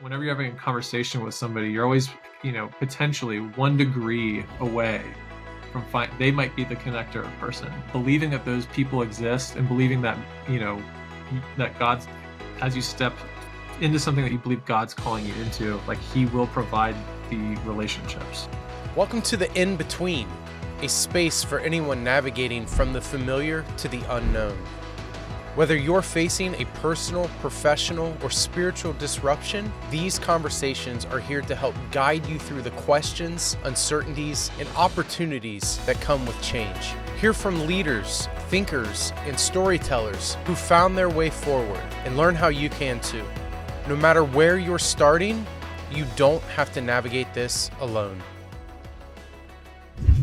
whenever you're having a conversation with somebody, you're always, potentially 1 degree away from they might be the connector person. Believing that those people exist and believing that, that God's, as you step into something that you believe God's calling you into, like He will provide the relationships. Welcome to the In-Between, a space for anyone navigating from the familiar to the unknown. Whether you're facing a personal, professional, or spiritual disruption, these conversations are here to help guide you through the questions, uncertainties, and opportunities that come with change. Hear from leaders, thinkers, and storytellers who found their way forward, and learn how you can too. No matter where you're starting, you don't have to navigate this alone.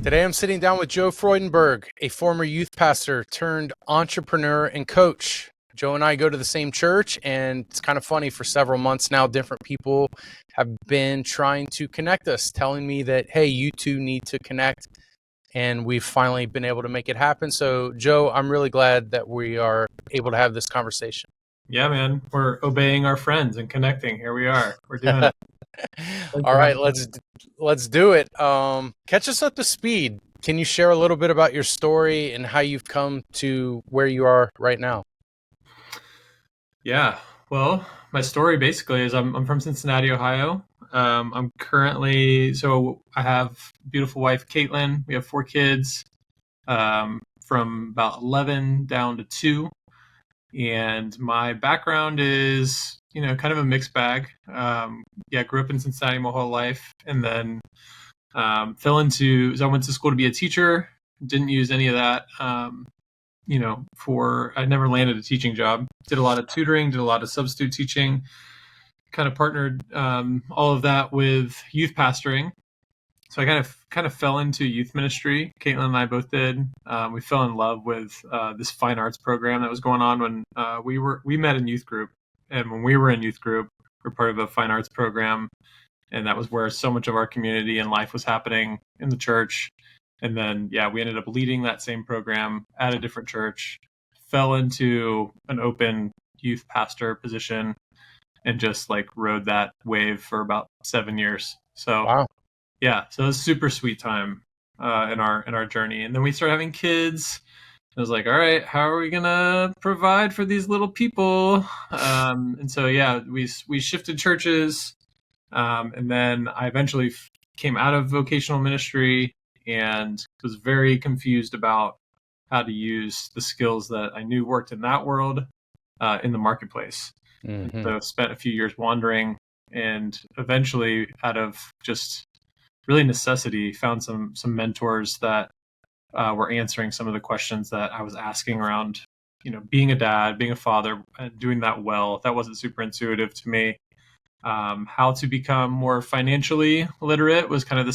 Today I'm sitting down with Joe Freudenberg, a former youth pastor turned entrepreneur and coach. Joe and I go to the same church, and it's kind of funny, for several months now, different people have been trying to connect us, telling me that, hey, you two need to connect, and we've finally been able to make it happen. So, Joe, I'm really glad that we are able to have this conversation. Yeah, man, we're obeying our friends and connecting. Here we are. We're doing it. All right, let's do it. Catch us up to speed. Can you share a little bit about your story and how you've come to where you are right now? Yeah, well, my story basically is I'm from Cincinnati, Ohio. I'm currently, so I have a beautiful wife, Caitlin. We have 4 kids, from about 11 down to 2. And my background is, kind of a mixed bag. Grew up in Cincinnati my whole life, and then so I went to school to be a teacher. Didn't use any of that. I never landed a teaching job. Did a lot of tutoring, did a lot of substitute teaching. Kind of partnered all of that with youth pastoring. So I kind of fell into youth ministry. Caitlin and I both did. We fell in love with this fine arts program that was going on when we met in youth group, and when we were in youth group, we were part of a fine arts program, and that was where so much of our community and life was happening in the church. And then we ended up leading that same program at a different church. Fell into an open youth pastor position, and just rode that wave for about 7 years. So. Wow. Yeah, so it was a super sweet time in our journey. And then we started having kids. I was like, all right, how are we gonna provide for these little people? And so we shifted churches, and then I eventually came out of vocational ministry and was very confused about how to use the skills that I knew worked in that world in the marketplace. Mm-hmm. So I spent a few years wandering, and eventually, out of just really necessity, found some mentors that were answering some of the questions that I was asking around, being a dad, being a father, and doing that well. That wasn't super intuitive to me. How to become more financially literate was kind of the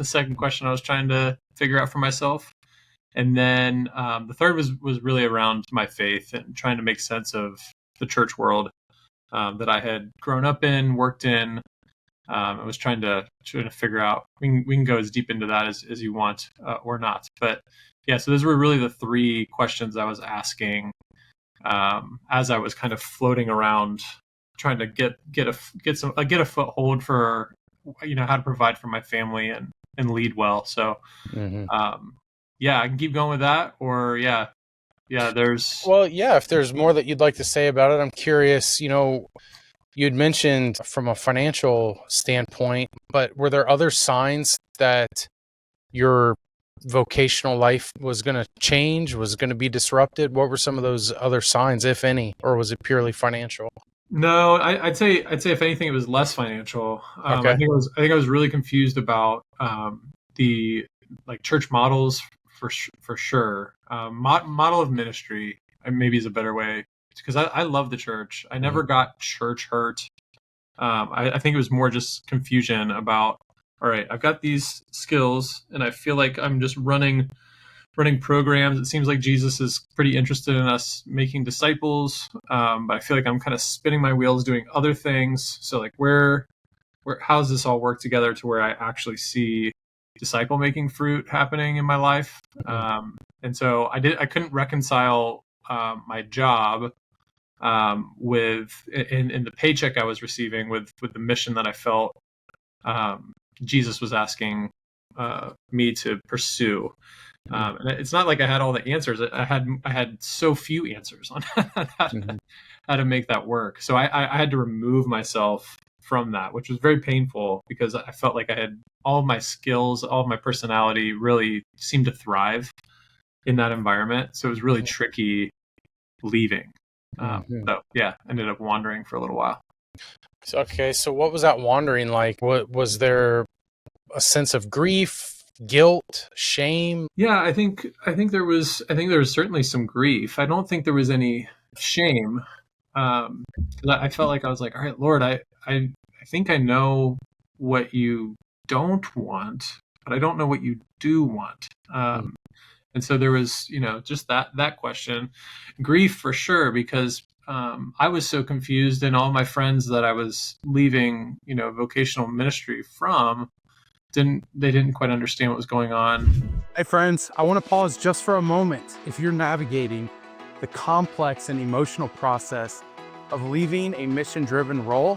second question I was trying to figure out for myself. And then the third was really around my faith and trying to make sense of the church world that I had grown up in, worked in. I was trying to figure out. We can go as deep into that as you want or not. But so those were really the 3 questions I was asking as I was kind of floating around, trying to get a foothold for how to provide for my family and lead well. So I can keep going with that, or there's if there's more that you'd like to say about it, I'm curious. You'd mentioned from a financial standpoint, but were there other signs that your vocational life was going to change, was going to be disrupted? What were some of those other signs, if any, or was it purely financial? No, I'd say if anything, it was less financial. Okay. I think I was really confused about the church models for sure. Model of ministry maybe is a better way, because I love the church. I never got church hurt. I think it was more just confusion about, all right, I've got these skills and I feel like I'm just running programs. It seems like Jesus is pretty interested in us making disciples, but I feel like I'm kind of spinning my wheels doing other things. So how does this all work together to where I actually see disciple making fruit happening in my life? And so I couldn't reconcile my job with in the paycheck I was receiving, with the mission that I felt Jesus was asking me to pursue. And it's not like I had all the answers. I had so few answers on how to make that work. So I had to remove myself from that, which was very painful, because I felt like I had all of my skills, all of my personality really seemed to thrive in that environment. So it was really tricky leaving. So yeah, ended up wandering for a little while. So what was that wandering like? What was there, a sense of grief, guilt, shame? Yeah, I think there was certainly some grief. I don't think there was any shame. 'Cause I felt like I was like, all right, Lord, I think I know what you don't want, but I don't know what you do want. And so there was, just that question, grief for sure, because I was so confused, and all my friends that I was leaving, vocational ministry from, didn't quite understand what was going on. Hey friends, I want to pause just for a moment. If you're navigating the complex and emotional process of leaving a mission-driven role,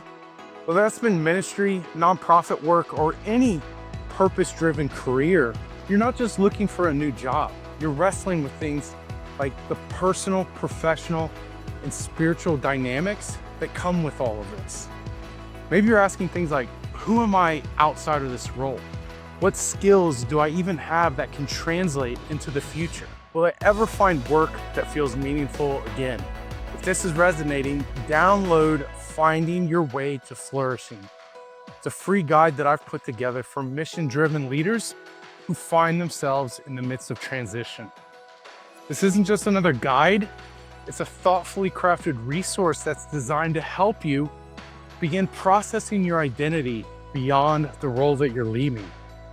whether that's been ministry, nonprofit work, or any purpose-driven career, you're not just looking for a new job. You're wrestling with things like the personal, professional, and spiritual dynamics that come with all of this. Maybe you're asking things like, who am I outside of this role? What skills do I even have that can translate into the future? Will I ever find work that feels meaningful again? If this is resonating, download Finding Your Way to Flourishing. It's a free guide that I've put together for mission-driven leaders who find themselves in the midst of transition. This isn't just another guide. It's a thoughtfully crafted resource that's designed to help you begin processing your identity beyond the role that you're leaving.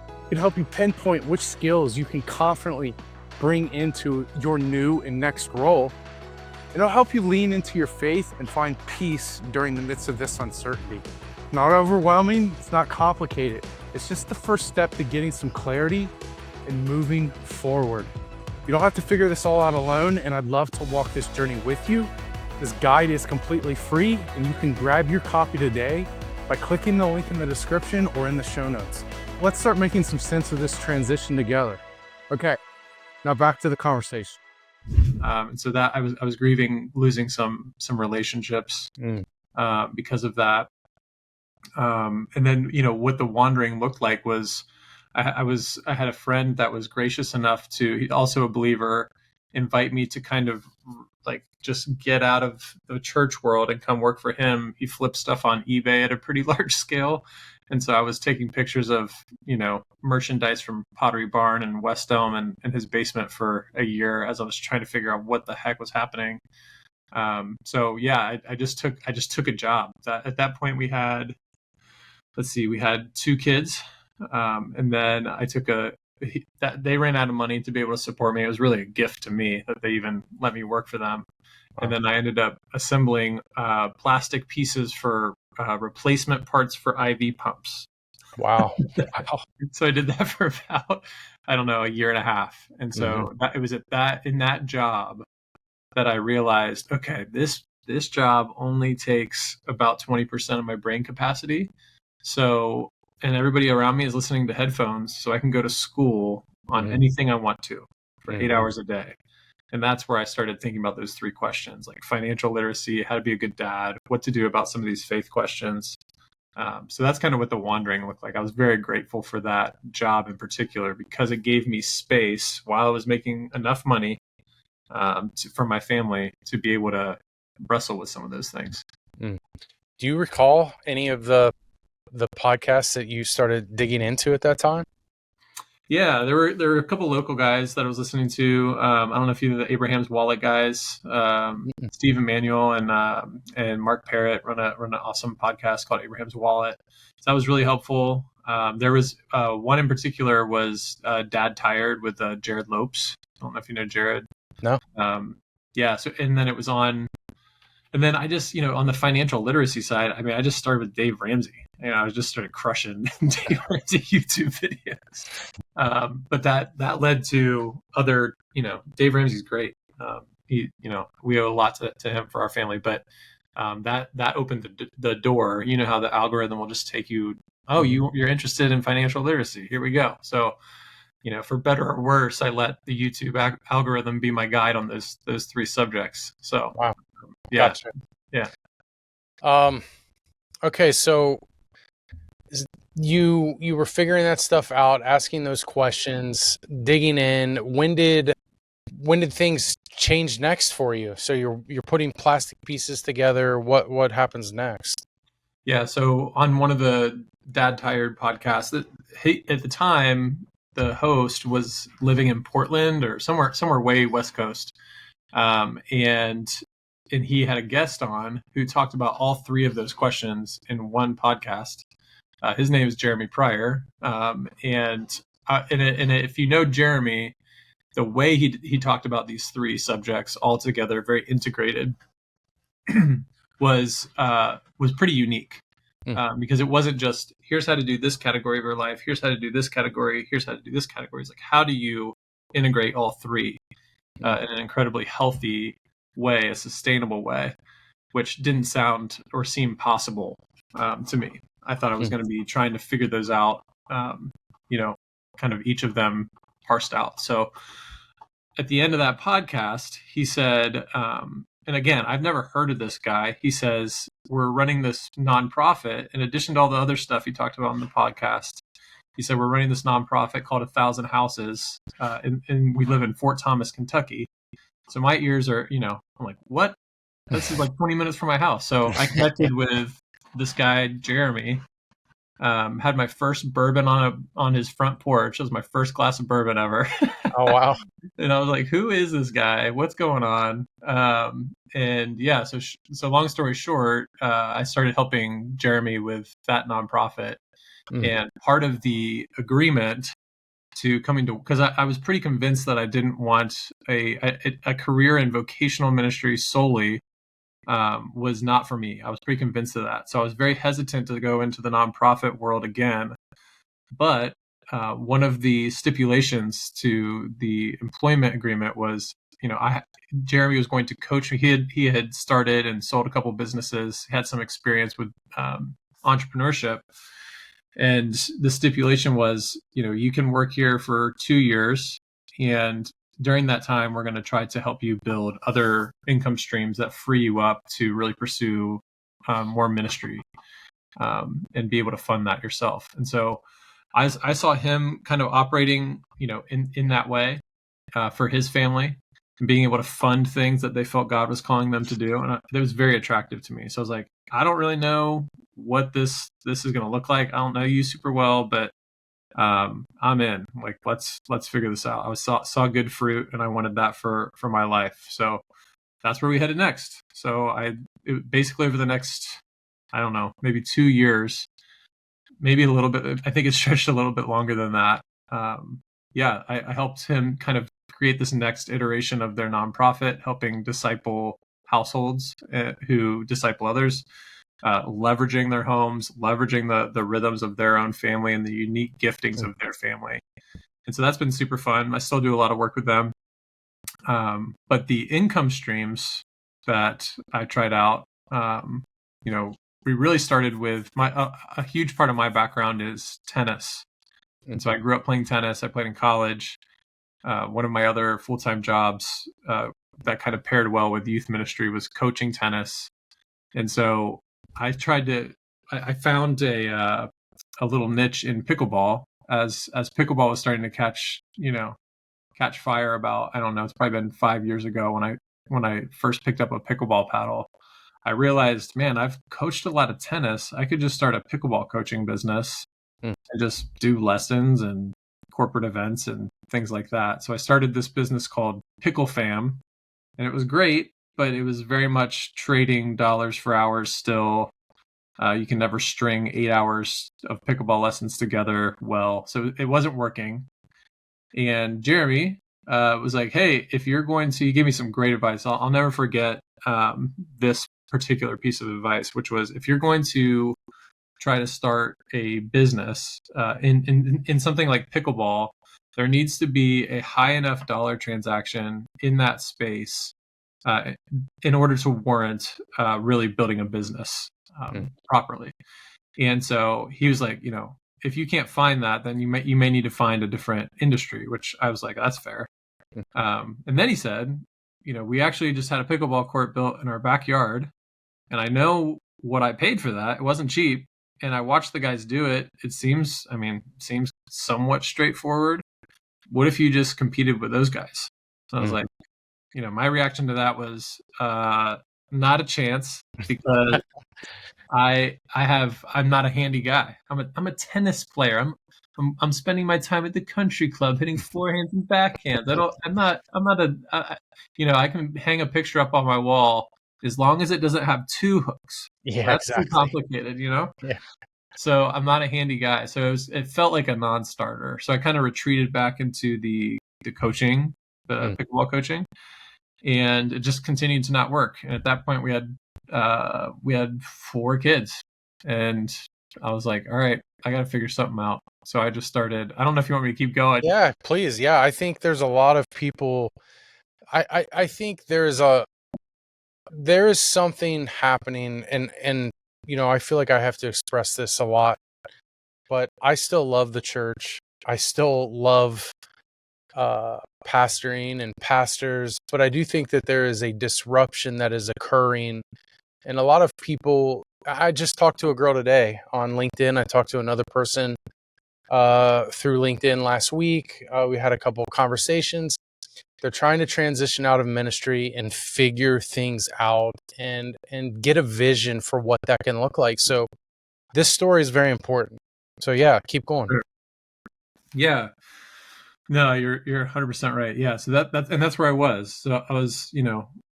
It can help you pinpoint which skills you can confidently bring into your new and next role. It'll help you lean into your faith and find peace during the midst of this uncertainty. Not overwhelming, it's not complicated. It's just the first step to getting some clarity and moving forward. You don't have to figure this all out alone, and I'd love to walk this journey with you. This guide is completely free, and you can grab your copy today by clicking the link in the description or in the show notes. Let's start making some sense of this transition together. Okay, now back to the conversation. And so that I was grieving losing some relationships because of that. And then, what the wandering looked like was I had a friend that was gracious enough to, he's also a believer, invite me to kind of like just get out of the church world and come work for him. He flipped stuff on eBay at a pretty large scale. And so I was taking pictures of, merchandise from Pottery Barn and West Elm and his basement for a year as I was trying to figure out what the heck was happening. So yeah, I just took a job. At that point we had 2 kids. And then I took they ran out of money to be able to support me. It was really a gift to me that they even let me work for them. Wow. And then I ended up assembling plastic pieces for replacement parts for IV pumps. Wow. So I did that for about, a year and a half. And so it was in that job that I realized, okay, this job only takes about 20% of my brain capacity. So, and everybody around me is listening to headphones, so I can go to school on anything I want to for 8 hours a day. And that's where I started thinking about those 3 questions, like financial literacy, how to be a good dad, what to do about some of these faith questions. So that's kind of what the wandering looked like. I was very grateful for that job in particular, because it gave me space while I was making enough money for my family to be able to wrestle with some of those things. Do you recall any of the podcasts that you started digging into at that time? Yeah, there were a couple local guys that I was listening to. I don't know if you know the Abraham's Wallet guys, Steve Emmanuel and Mark Parrott run an awesome podcast called Abraham's Wallet. So that was really helpful. There was one in particular was Dad Tired with Jared Lopes. I don't know if you know Jared. No. Yeah. So and then it was on. And then I just, on the financial literacy side, I just started with Dave Ramsey. I just started crushing Dave Ramsey YouTube videos. But that led to other, Dave Ramsey's great. we owe a lot to him for our family, but that opened the door. You know how the algorithm will just take you, oh, you're interested in financial literacy. Here we go. So, for better or worse, I let the YouTube algorithm be my guide on those three subjects. So, Wow. Yeah. Gotcha. Yeah. Okay. So you were figuring that stuff out, asking those questions, digging in. When did things change next for you? So you're putting plastic pieces together. What happens next? Yeah. So on one of the Dad Tired podcasts, at the time, the host was living in Portland or somewhere way West Coast, and he had a guest on who talked about all three of those questions in one podcast. His name is Jeremy Pryor, and if you know Jeremy, the way he talked about these three subjects all together, very integrated, was pretty unique. Because it wasn't just, here's how to do this category of your life, here's how to do this category, here's how to do this category. It's like, how do you integrate all three in an incredibly healthy way, a sustainable way, which didn't sound or seem possible to me. I thought I was going to be trying to figure those out, kind of each of them parsed out. So at the end of that podcast, he said, and again, I've never heard of this guy. He says, we're running this nonprofit. In addition to all the other stuff he talked about on the podcast, he said, we're running this nonprofit called 1,000 Houses. And we live in Fort Thomas, Kentucky. So my ears are, I'm like, what? This is like 20 minutes from my house. So I connected with this guy, Jeremy, had my first bourbon on his front porch. It was my first glass of bourbon ever. Oh, wow. And I was like, who is this guy? What's going on? And yeah, so long story short, I started helping Jeremy with that nonprofit. And part of the agreement to coming to, because I was pretty convinced that I didn't want a career in vocational ministry solely, was not for me. I was pretty convinced of that. So I was very hesitant to go into the nonprofit world again. But one of the stipulations to the employment agreement was, Jeremy was going to coach me. He had started and sold a couple businesses, had some experience with entrepreneurship. And the stipulation was, you can work here for 2 years. And during that time, we're going to try to help you build other income streams that free you up to really pursue more ministry and be able to fund that yourself. And so I saw him kind of operating, in that way for his family and being able to fund things that they felt God was calling them to do. And it was very attractive to me. So I was like, I don't really know what this is going to look like. I don't know you super well, but I'm in. Like, let's figure this out. I saw good fruit, and I wanted that for my life. So that's where we headed next. So basically over the next, I don't know, maybe 2 years, maybe a little bit. I think it stretched a little bit longer than that. I helped him kind of create this next iteration of their nonprofit, helping disciple households who disciple others. Leveraging their homes, leveraging the rhythms of their own family and the unique giftings of their family. And so that's been super fun. I still do a lot of work with them. But the income streams that I tried out, we really started with a huge part of my background is tennis. And so I grew up playing tennis. I played in college. One of my other full-time jobs that kind of paired well with youth ministry was coaching tennis. And so I found a little niche in pickleball as pickleball was starting to catch fire about, I don't know, it's probably been 5 years ago when I first picked up a pickleball paddle. I realized, man, I've coached a lot of tennis. I could just start a pickleball coaching business and just do lessons and corporate events and things like that. So I started this business called Pickle Fam, and it was great. But it was very much trading dollars for hours still. You can never string 8 hours of pickleball lessons together well. So it wasn't working. And Jeremy was like, hey, if you're going to, he gave me some great advice. I'll never forget this particular piece of advice, which was, if you're going to try to start a business in something like pickleball, there needs to be a high enough dollar transaction in that space in order to warrant really building a business properly. And so he was like, if you can't find that, then you may need to find a different industry, which I was like, that's fair. And then he said, we actually just had a pickleball court built in our backyard, and I know what I paid for that. It wasn't cheap. And I watched the guys do it. It seems somewhat straightforward. What if you just competed with those guys? So I was like, my reaction to that was not a chance, because I'm not a handy guy. I'm a tennis player. I'm spending my time at the country club hitting forehands and backhands. I can hang a picture up on my wall as long as it doesn't have two hooks. Yeah, That's exactly. too complicated, Yeah. So I'm not a handy guy. So it felt like a non-starter. So I kind of retreated back into the coaching, the pickleball coaching, and it just continued to not work. And at that point, we had 4 kids, and I was like, all right, I got to figure something out. So I just started. I don't know if you want me to keep going. Yeah, please. Yeah, I think there's a lot of people. I think there is something happening, and I feel like I have to express this a lot, but I still love the church. I still love pastoring and pastors, but I do think that there is a disruption that is occurring, and a lot of people. I just talked to a girl today on LinkedIn. I talked to another person through LinkedIn last week. We had a couple of conversations. They're trying to transition out of ministry and figure things out and get a vision for what that can look like. So this story is very important. So yeah, keep going. Yeah. No, you're 100% right. Yeah. So that's where I was. So I was,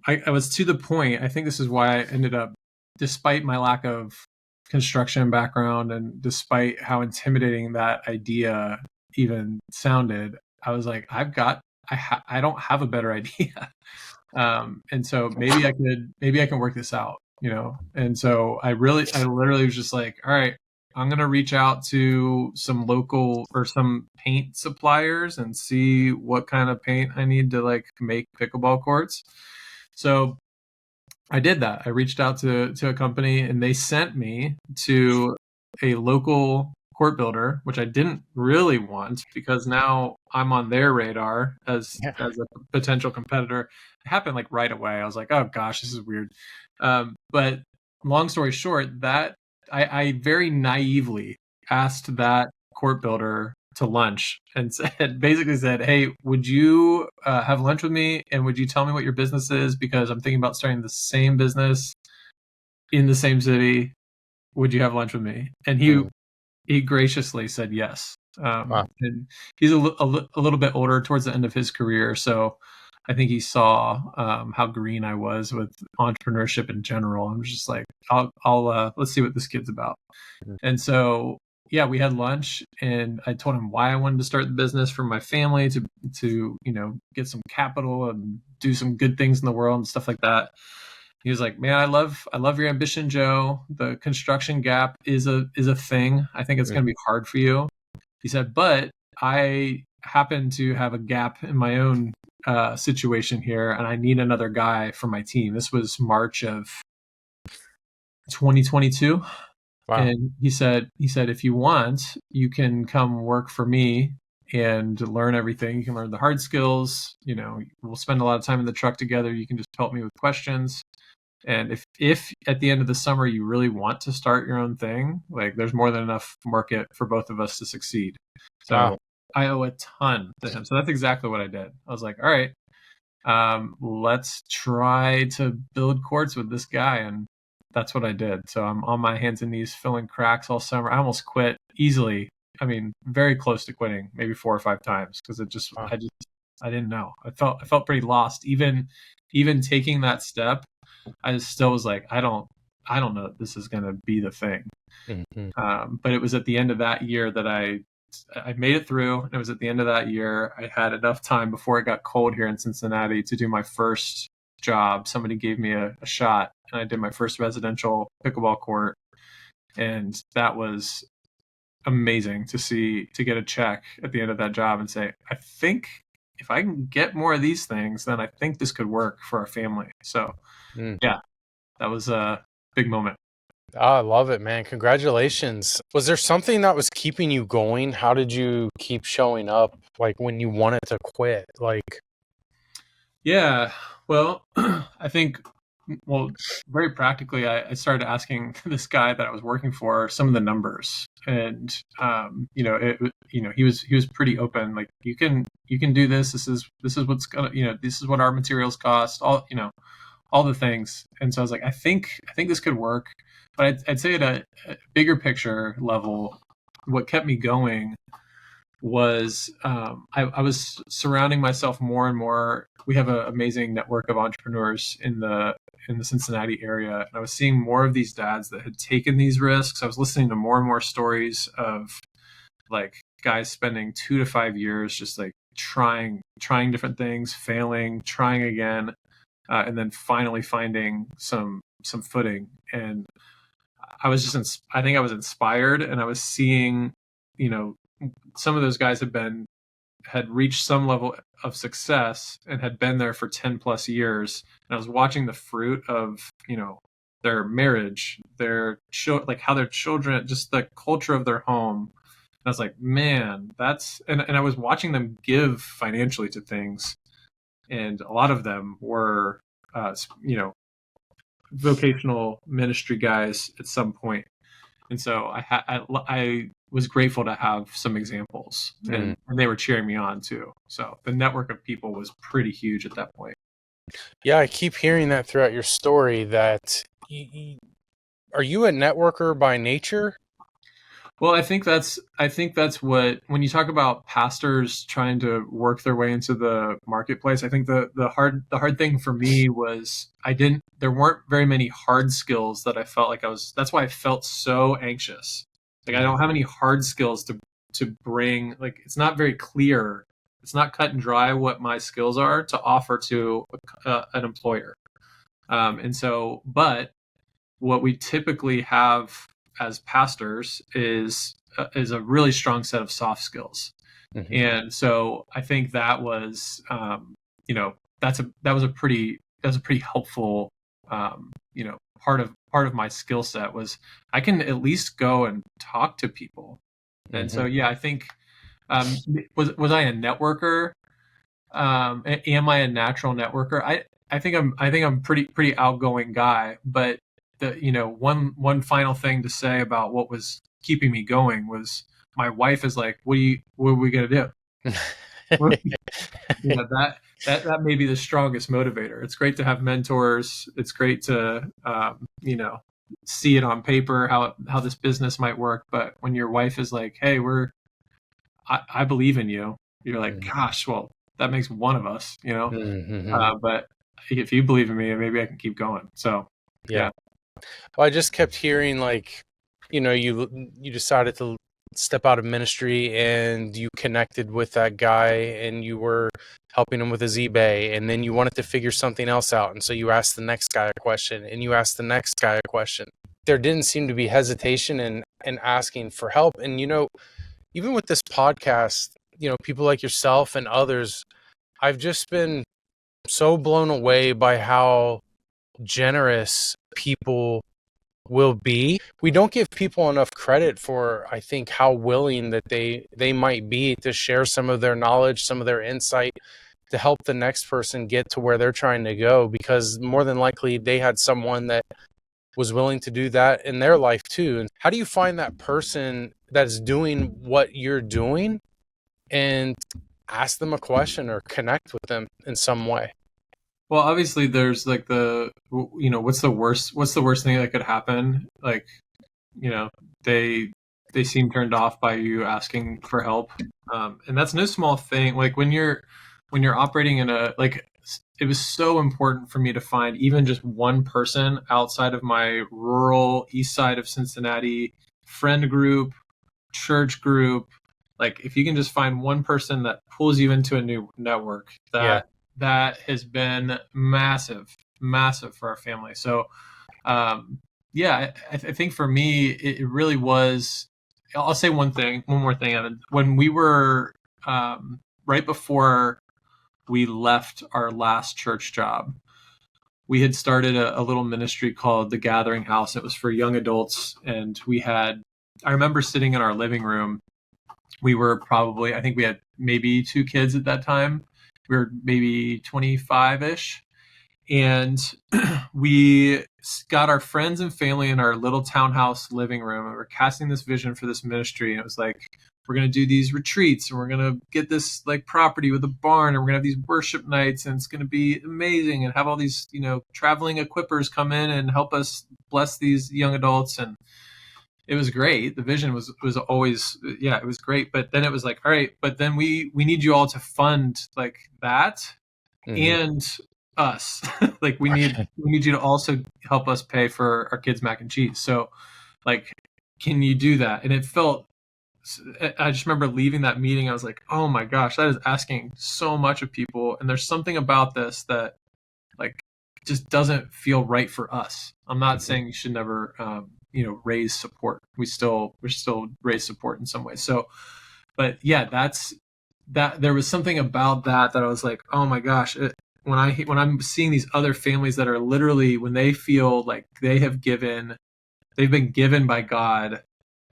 I was to the point. I think this is why I ended up, despite my lack of construction background and despite how intimidating that idea even sounded, I was like, I don't have a better idea. And so maybe I can work this out, And so I literally was just like, all right, I'm going to reach out to some local or some paint suppliers and see what kind of paint I need to make pickleball courts. So I did that. I reached out to a company, and they sent me to a local court builder, which I didn't really want, because now I'm on their radar as a potential competitor. It happened right away. I was like, oh gosh, this is weird. But long story short, that I very naively asked that court builder to lunch and basically said, hey, would you have lunch with me, and would you tell me what your business is, because I'm thinking about starting the same business in the same city. Would you have lunch with me? And he graciously said yes. Wow. And he's a little bit older, towards the end of his career, so I think he saw how green I was with entrepreneurship in general. I'm just like, I'll let's see what this kid's about. And so yeah, we had lunch, and I told him why I wanted to start the business for my family, to get some capital and do some good things in the world and stuff like that. He was like, man, I love your ambition, Joe. The construction gap is a thing. I think it's going to be hard for you. He said, but I happen to have a gap in my own situation here, and I need another guy for my team. This was March of 2022. Wow. And he said, if you want, you can come work for me and learn everything. You can learn the hard skills. We'll spend a lot of time in the truck together. You can just help me with questions. And if at the end of the summer you really want to start your own thing, there's more than enough market for both of us to succeed. So wow. I owe a ton to him. So that's exactly what I did. I was like, all right, let's try to build courts with this guy. And that's what I did. So I'm on my hands and knees filling cracks all summer. I almost quit easily. I mean, very close to quitting, maybe 4 or 5 times, because wow. I didn't know. I felt pretty lost. Even taking that step, I still was like, I don't know if this is going to be the thing. Mm-hmm. But it was at the end of that year that I made it through. And it was at the end of that year I had enough time before it got cold here in Cincinnati to do my first job. Somebody gave me a shot, and I did my first residential pickleball court, and that was amazing to get a check at the end of that job and say, I think if I can get more of these things, then I think this could work for our family. So yeah, that was a big moment. Oh, I love it, man. Congratulations. Was there something that was keeping you going? How did you keep showing up, like when you wanted to quit? Like, Yeah, well, I think, well, very practically, I started asking this guy that I was working for some of the numbers, and he was pretty open. Like, you can do this. This is what's gonna, this is what our materials cost. All the things. And so I was like, I think this could work. But I'd say at a bigger picture level, what kept me going was I was surrounding myself more and more. We have an amazing network of entrepreneurs in the Cincinnati area, and I was seeing more of these dads that had taken these risks. I was listening to more and more stories of like guys spending 2 to 5 years just like trying different things, failing, trying again, and then finally finding some footing. And I was just I think I was inspired, and I was seeing, some of those guys had reached some level of success and had been there for 10 plus years. And I was watching the fruit of, their marriage, like how their children, just the culture of their home. And I was like, man, and I was watching them give financially to things. And a lot of them were, vocational ministry guys at some point. And so I was grateful to have some examples, and they were cheering me on too. So the network of people was pretty huge at that point. Yeah, I keep hearing that throughout your story that are you a networker by nature? Well, I think that's what, when you talk about pastors trying to work their way into the marketplace, I think the hard thing for me was there weren't very many hard skills that I felt like that's why I felt so anxious. Like, I don't have any hard skills to bring. Like, it's not very clear. It's not cut and dry what my skills are to offer to an employer. And so, but what we typically have as pastors is a really strong set of soft skills. Mm-hmm. And so I think that was, that was a pretty helpful, part of my skill set was I can at least go and talk to people. Mm-hmm. And so, yeah, I think, was I a networker? Am I a natural networker? I think I'm pretty outgoing guy, but one final thing to say about what was keeping me going was my wife is like, what are we going to do? That may be the strongest motivator. It's great to have mentors. It's great to, see it on paper, how this business might work. But when your wife is like, hey, I believe in you, you're like, gosh, well, that makes one of us, Mm-hmm. But if you believe in me, maybe I can keep going. So, yeah. Well, I just kept hearing like, you decided to step out of ministry and you connected with that guy and you were helping him with his eBay, and then you wanted to figure something else out. And so you asked the next guy a question and you asked the next guy a question. There didn't seem to be hesitation in asking for help. And, even with this podcast, people like yourself and others, I've just been so blown away by how generous people will be. We don't give people enough credit for, I think, how willing that they might be to share some of their knowledge, some of their insight to help the next person get to where they're trying to go, because more than likely they had someone that was willing to do that in their life too. And how do you find that person that's doing what you're doing and ask them a question or connect with them in some way? Well, obviously there's like what's the worst thing that could happen? Like, they seem turned off by you asking for help. And that's no small thing. Like when you're operating in it was so important for me to find even just one person outside of my rural east side of Cincinnati friend group, church group. Like, if you can just find one person that pulls you into a new network, that has been massive for our family. So, I think for me, it really was. I'll say one more thing, Evan. When we were right before we left our last church job. We had started a little ministry called The Gathering House. It was for young adults. And I remember sitting in our living room. We were probably, I think we had maybe 2 kids at that time. We were maybe 25-ish. And we got our friends and family in our little townhouse living room. And we were casting this vision for this ministry. And it was like, we're going to do these retreats, and we're going to get this like property with a barn, and we're going to have these worship nights, and it's going to be amazing, and have all these, traveling equippers come in and help us bless these young adults. And it was great. The vision was always, it was great. But then it was like, all right, but then we need you all to fund like that and us. Like we need you to also help us pay for our kids' mac and cheese. So like, can you do that? And I just remember leaving that meeting. I was like, oh my gosh, that is asking so much of people. And there's something about this that like just doesn't feel right for us. I'm not saying you should never, raise support. We still raise support in some way. So, but yeah, there was something about that I was like, oh my gosh, when I'm seeing these other families that are literally, when they feel like they've been given by God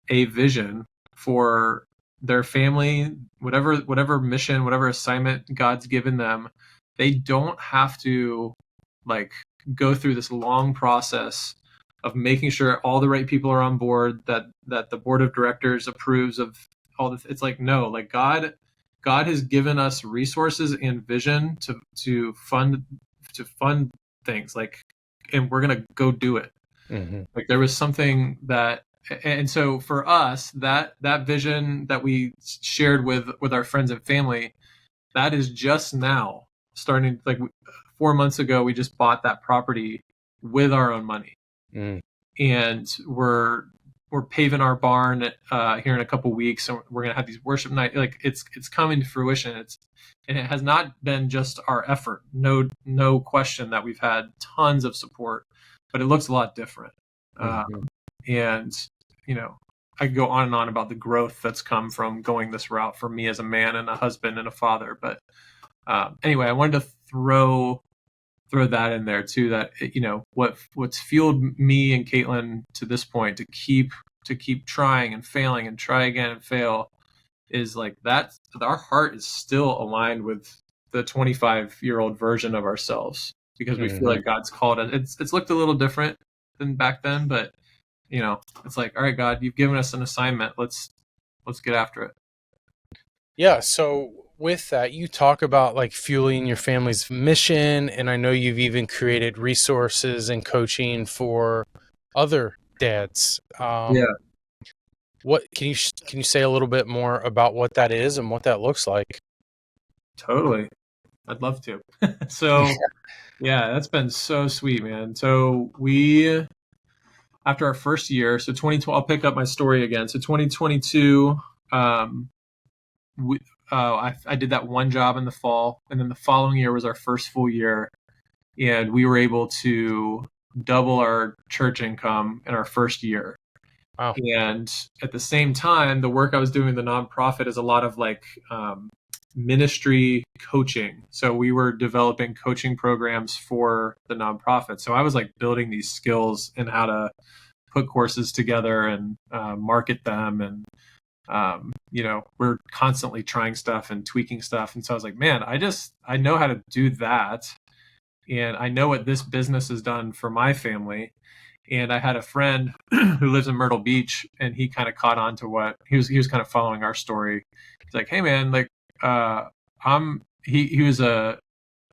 a vision for their family, whatever mission, whatever assignment God's given them, they don't have to like go through this long process of making sure all the right people are on board, that the board of directors approves of all this. It's like, no, like God has given us resources and vision to fund things, like, and we're gonna go do it. Like there was something that. And so for us, that vision that we shared with our friends and family, that is just now starting. Like 4 months ago, we just bought that property with our own money, and we're paving our barn here in a couple weeks. So we're gonna have these worship nights. Like it's coming to fruition. And it has not been just our effort. No question that we've had tons of support, but it looks a lot different. And, I could go on and on about the growth that's come from going this route for me as a man and a husband and a father. But anyway, I wanted to throw that in there too, that, what's fueled me and Caitlin to this point to keep trying and failing and try again and fail is like that our heart is still aligned with the 25-year-old version of ourselves, because we feel like God's called us. It's looked a little different than back then, but it's like, all right, God, you've given us an assignment. Let's get after it. Yeah. So with that, you talk about like fueling your family's mission. And I know you've even created resources and coaching for other dads. What can you say a little bit more about what that is and what that looks like? Totally. I'd love to. So yeah, that's been so sweet, man. So after our first year, so 2012, I'll pick up my story again. So 2022, I did that one job in the fall, and then the following year was our first full year, and we were able to double our church income in our first year. Wow. And at the same time, the work I was doing in the nonprofit is a lot of like ministry coaching. So we were developing coaching programs for the nonprofit. So I was like building these skills in how to put courses together and market them. And, we're constantly trying stuff and tweaking stuff. And so I was like, man, I know how to do that. And I know what this business has done for my family. And I had a friend who lives in Myrtle Beach, and he kind of caught on to what he was kind of following our story. He's like, hey man, like, he was a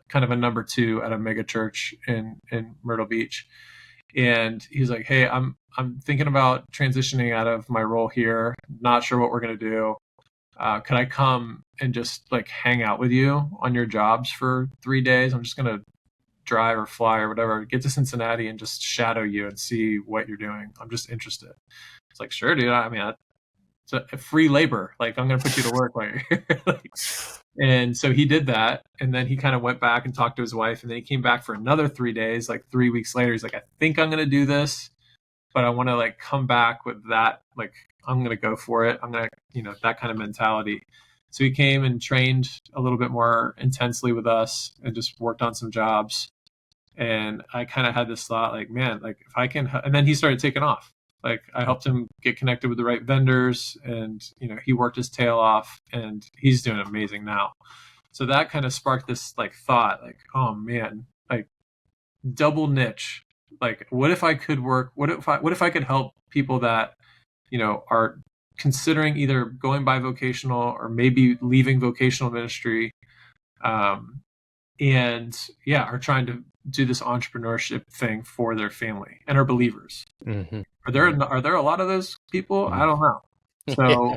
kind of a number 2 at a mega church in Myrtle Beach. And he's like, hey, I'm thinking about transitioning out of my role here. Not sure what we're going to do. Could I come and just like hang out with you on your jobs for 3 days? I'm just going to drive or fly or whatever, get to Cincinnati and just shadow you and see what you're doing. I'm just interested. It's like, sure, dude. I mean, it's a free labor. Like, I'm going to put you to work while you're here. And so he did that. And then he kind of went back and talked to his wife. And then he came back for another 3 days, like 3 weeks later. He's like, I think I'm going to do this, but I want to like come back with that. Like, I'm going to go for it. I'm going to, that kind of mentality. So he came and trained a little bit more intensely with us and just worked on some jobs. And I kind of had this thought, like, man, like if I can, and then he started taking off. Like I helped him get connected with the right vendors, and he worked his tail off, and he's doing amazing now. So that kind of sparked this like thought, like, oh man, like double niche. Like, what if I could work? What if I could help people that are considering either going by vocational or maybe leaving vocational ministry, and are trying to do this entrepreneurship thing for their family and are believers. Mm-hmm. Are there a lot of those people? Mm-hmm. I don't know.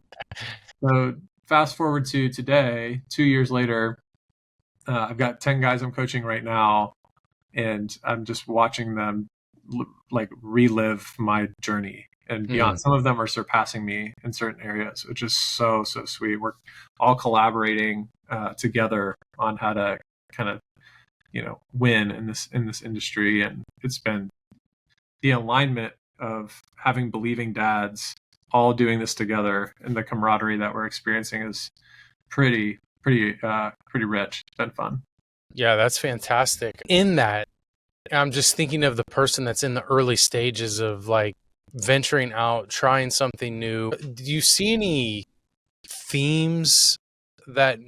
So fast forward to today, 2 years later, I've got 10 guys I'm coaching right now, and I'm just watching them like relive my journey and beyond. Some of them are surpassing me in certain areas, which is so sweet. We're all collaborating together on how to kind of win in this industry, and it's been the alignment of having believing dads all doing this together, and the camaraderie that we're experiencing is pretty rich. It's been fun. Yeah, that's fantastic. In that, I'm just thinking of the person that's in the early stages of like venturing out, trying something new. Do you see any themes that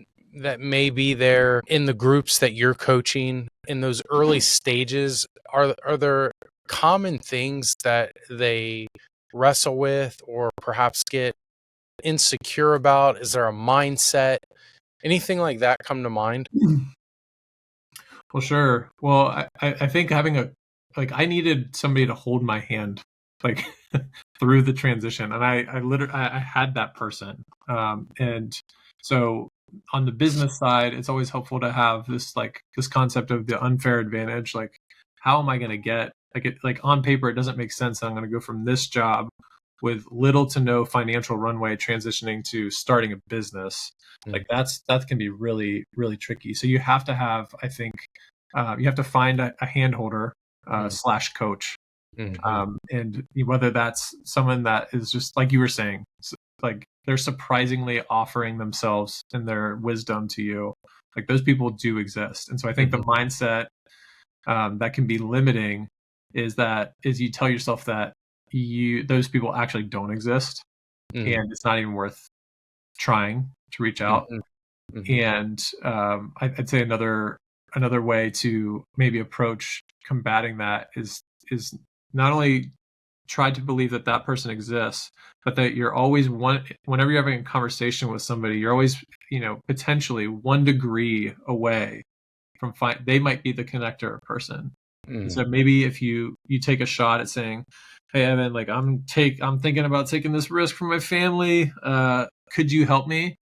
may be there in the groups that you're coaching in those early stages? Are there common things that they wrestle with or perhaps get insecure about? Is there a mindset? Anything like that come to mind? Well, sure. Well, I think having I needed somebody to hold my hand, like through the transition. And I literally, I had that person. And so on the business side, it's always helpful to have this concept of the unfair advantage. Like, how am I going to get, like on paper, it doesn't make sense that I'm going to go from this job with little to no financial runway transitioning to starting a business. Like that can be really, really tricky. So you have to have, I think, you have to find a hand holder / coach. And whether that's someone that is just like you were saying, like they're surprisingly offering themselves and their wisdom to you. Like those people do exist. And so I think the mindset that can be limiting is you tell yourself that those people actually don't exist, and it's not even worth trying to reach out. And I'd say another way to maybe approach combating that is not only try to believe that person exists, but that you're always whenever you're having a conversation with somebody, you're always potentially 1 degree away from they might be the connector person. So maybe if you take a shot at saying, hey Evan, like I'm thinking about taking this risk for my family, could you help me?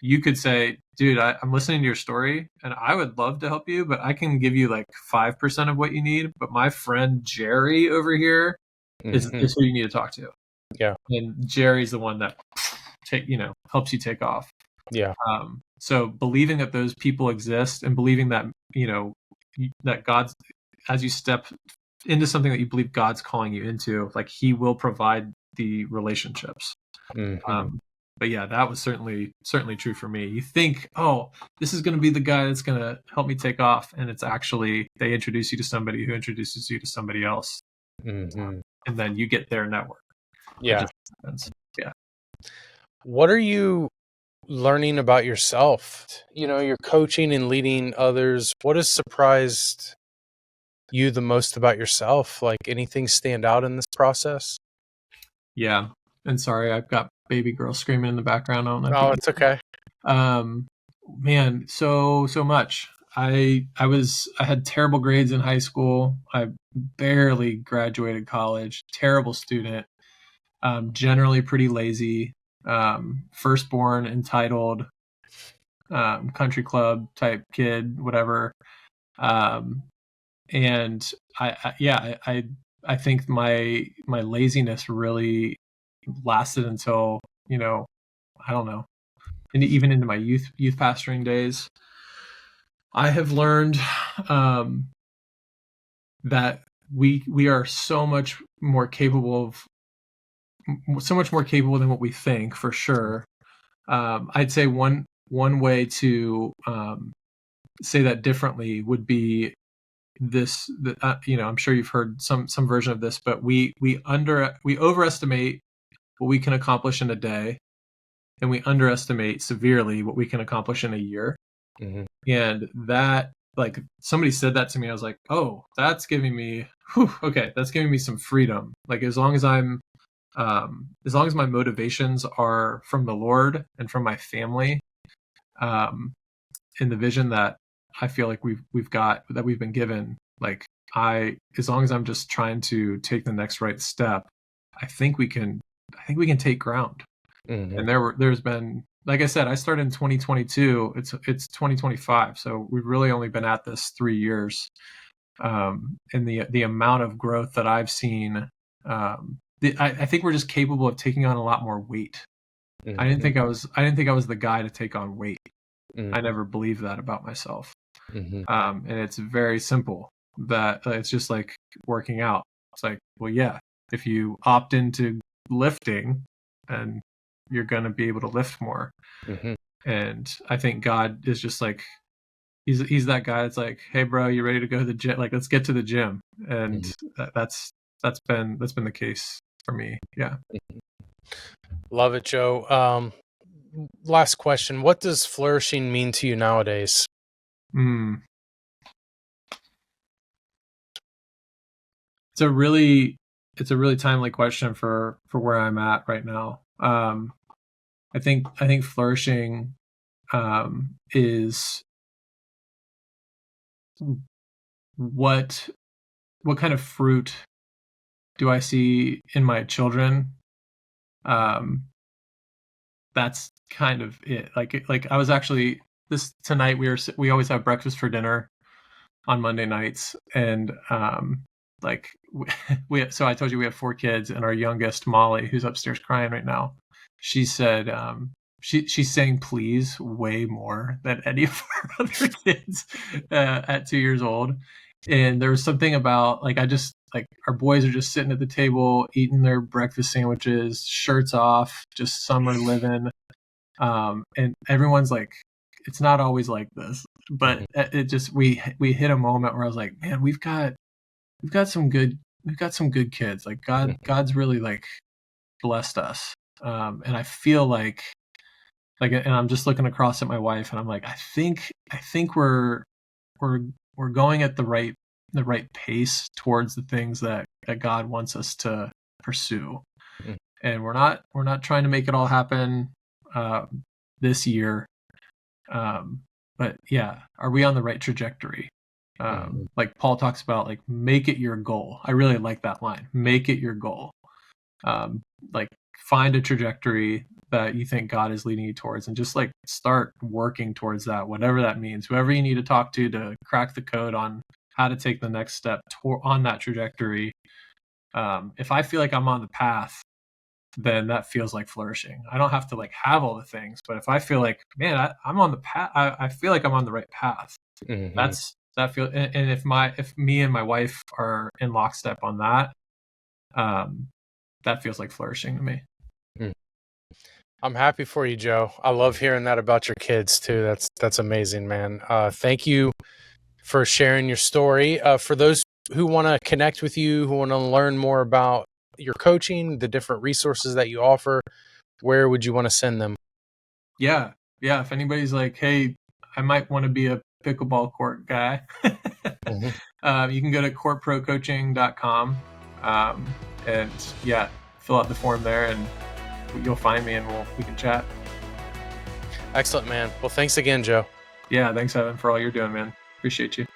You could say, dude, I'm listening to your story and I would love to help you, but I can give you like 5% of what you need. But my friend Jerry over here is who you need to talk to. Yeah. And Jerry's the one that helps you take off. Yeah. So believing that those people exist and believing that, that God's, as you step into something that you believe God's calling you into, like he will provide the relationships. But yeah, that was certainly true for me. You think, oh, this is going to be the guy that's going to help me take off. And it's actually, they introduce you to somebody who introduces you to somebody else. And then you get their network. Yeah. Yeah. What are you learning about yourself? You're coaching and leading others. What has surprised you the most about yourself? Like anything stand out in this process? Yeah. And sorry, I've got baby girl screaming in the background. I don't know. Oh, it's okay. Man, so much. I had terrible grades in high school. I barely graduated college. Terrible student. Generally pretty lazy. Firstborn, entitled, country club type kid, whatever. And I think my laziness really lasted until, I don't know, and even into my youth pastoring days. I have learned that we are so much more capable than what we think, for sure. I'd say one one way to say that differently would be this. I'm sure you've heard some version of this, but we overestimate what we can accomplish in a day, and we underestimate severely what we can accomplish in a year. Mm-hmm. And that, like, somebody said that to me, I was like, oh, that's giving me, that's giving me some freedom. Like, as long as my motivations are from the Lord and from my family, in the vision that I feel like we've been given, like, as long as I'm just trying to take the next right step, I think we can take ground. Mm-hmm. And there's been, like I said, I started in 2022. It's 2025, so we've really only been at this 3 years. And the amount of growth that I've seen, I think we're just capable of taking on a lot more weight. Mm-hmm. I didn't think I was the guy to take on weight. Mm-hmm. I never believed that about myself. Mm-hmm. And it's very simple. That it's just like working out. It's like, well, yeah, if you opt into lifting, and you're going to be able to lift more. Mm-hmm. And I think God is just like, he's that guy that's like, hey bro, you ready to go to the gym? Like, let's get to the gym. And that's been the case for me. Yeah. Love it, Joe. Last question. What does flourishing mean to you nowadays? It's a really timely question for where I'm at right now. I think flourishing is what kind of fruit do I see in my children? That's kind of it. Like I was actually tonight we always have breakfast for dinner on Monday nights, and so I told you we have 4 kids, and our youngest, Molly, who's upstairs crying right now, she said she's saying please way more than any of our other kids at 2 years old. And there was something about, like, our boys are just sitting at the table eating their breakfast sandwiches, shirts off, just summer living. And everyone's like, it's not always like this, but it just, we hit a moment where I was like, man, we've got some good kids. Like, God's really, like, blessed us. And I feel like, and I'm just looking across at my wife, and I'm like, I think we're going at the right pace towards the things that God wants us to pursue. And we're not trying to make it all happen this year. But yeah, are we on the right trajectory? Like Paul talks about, like, make it your goal. I really like that line. Make it your goal. Like, find a trajectory that you think God is leading you towards, and just, like, start working towards that, whatever that means. Whoever you need to talk to crack the code on how to take the next step on that trajectory. If I feel like I'm on the path, then that feels like flourishing. I don't have to, like, have all the things, but if I feel like, man, I'm on the path, I feel like I'm on the right path. That feel, and if me and my wife are in lockstep on that, that feels like flourishing to me. I'm happy for you, Joe. I love hearing that about your kids too. That's amazing, man. Thank you for sharing your story. For those who want to connect with you, who want to learn more about your coaching, the different resources that you offer, where would you want to send them? Yeah. If anybody's like, hey, I might want to be a pickleball court guy, you can go to CourtProCoaching.com, and yeah, fill out the form there, and you'll find me, and we can chat. Excellent, man. Well, thanks again, Joe. Yeah, thanks, Evan, for all you're doing, man. Appreciate you.